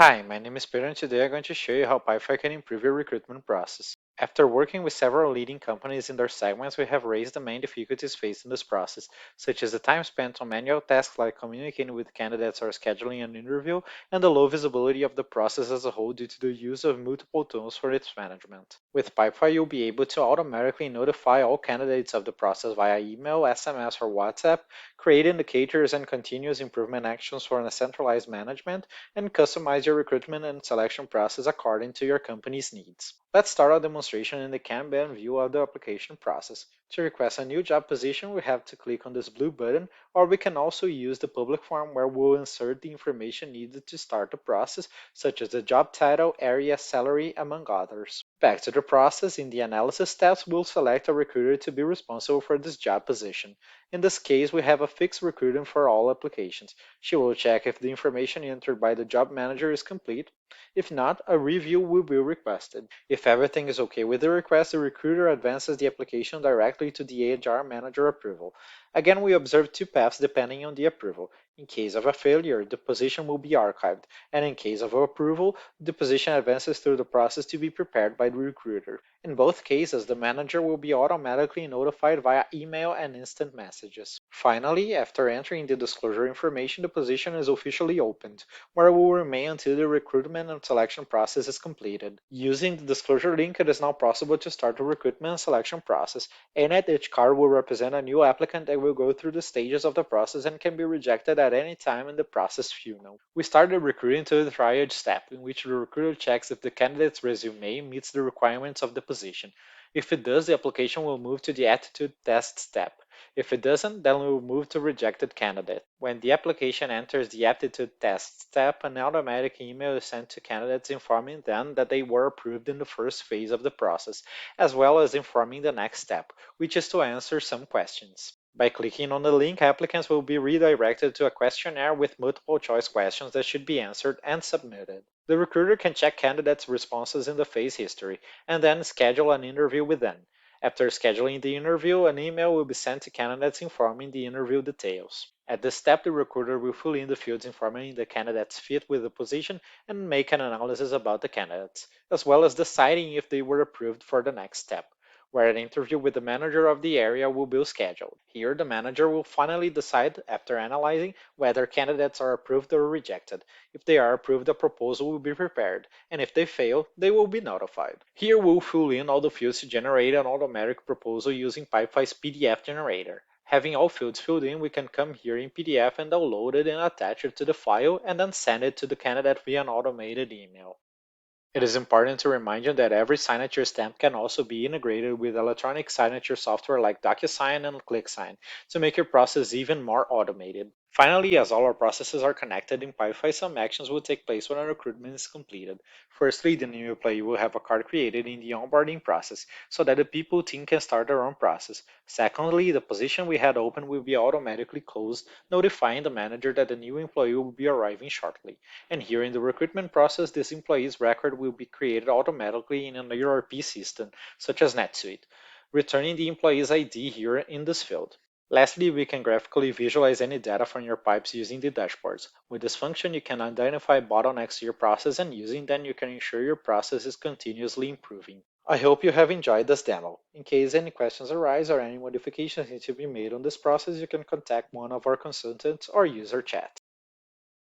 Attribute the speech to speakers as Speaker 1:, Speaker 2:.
Speaker 1: Hi, my name is Pedro and today I'm going to show you how Pipefy can improve your recruitment process. After working with several leading companies in their segments, we have raised the main difficulties faced in this process, such as the time spent on manual tasks like communicating with candidates or scheduling an interview, and the low visibility of the process as a whole due to the use of multiple tools for its management. With Pipefy, you'll be able to automatically notify all candidates of the process via email, SMS, or WhatsApp, create indicators and continuous improvement actions for a centralized management, and customize your recruitment and selection process according to your company's needs. Let's start our demonstration in the Kanban view of the application process. To request a new job position, we have to click on this blue button, or we can also use the public form where we'll insert the information needed to start the process, such as the job title, area, salary, among others. Back to the process, in the analysis steps, we'll select a recruiter to be responsible for this job position. In this case, we have a fixed recruiter for all applications. She will check if the information entered by the job manager is complete. If not, a review will be requested. If everything is okay with the request, the recruiter advances the application directly to the HR manager approval. Again, we observe two paths depending on the approval. In case of a failure, the position will be archived, and in case of approval, the position advances through the process to be prepared by the recruiter. In both cases, the manager will be automatically notified via email and instant messages. Finally, after entering the disclosure information, the position is officially opened, where it will remain until the recruitment and selection process is completed. Using the disclosure link, it is now possible to start the recruitment and selection process, and at each card will represent a new applicant that will go through the stages of the process and can be rejected at any time in the process funnel. We start the recruiting to the triage step, in which the recruiter checks if the candidate's resume meets the requirements of the position. If it does, the application will move to the attitude test step. If it doesn't, then we will move to rejected candidate. When the application enters the aptitude test step, an automatic email is sent to candidates informing them that they were approved in the first phase of the process, as well as informing the next step, which is to answer some questions. By clicking on the link, applicants will be redirected to a questionnaire with multiple choice questions that should be answered and submitted. The recruiter can check candidates' responses in the phase history and then schedule an interview with them. After scheduling the interview, an email will be sent to candidates informing the interview details. At this step, the recruiter will fill in the fields informing the candidate's fit with the position and make an analysis about the candidates, as well as deciding if they were approved for the next step, where an interview with the manager of the area will be scheduled. Here, the manager will finally decide, after analyzing, whether candidates are approved or rejected. If they are approved, a proposal will be prepared, and if they fail, they will be notified. Here, we'll fill in all the fields to generate an automatic proposal using Pipefy's PDF generator. Having all fields filled in, we can come here in PDF and download it and attach it to the file and then send it to the candidate via an automated email. It is important to remind you that every signature stamp can also be integrated with electronic signature software like DocuSign and ClickSign to make your process even more automated. Finally, as all our processes are connected in Pipefy, some actions will take place when a recruitment is completed. Firstly, the new employee will have a card created in the onboarding process so that the people team can start their own process. Secondly, the position we had open will be automatically closed, notifying the manager that the new employee will be arriving shortly. And here in the recruitment process, this employee's record will be created automatically in an ERP system, such as NetSuite, returning the employee's ID here in this field. Lastly, we can graphically visualize any data from your pipes using the dashboards. With this function, you can identify bottlenecks to your process, and using them, you can ensure your process is continuously improving. I hope you have enjoyed this demo. In case any questions arise or any modifications need to be made on this process, you can contact one of our consultants or use our chat.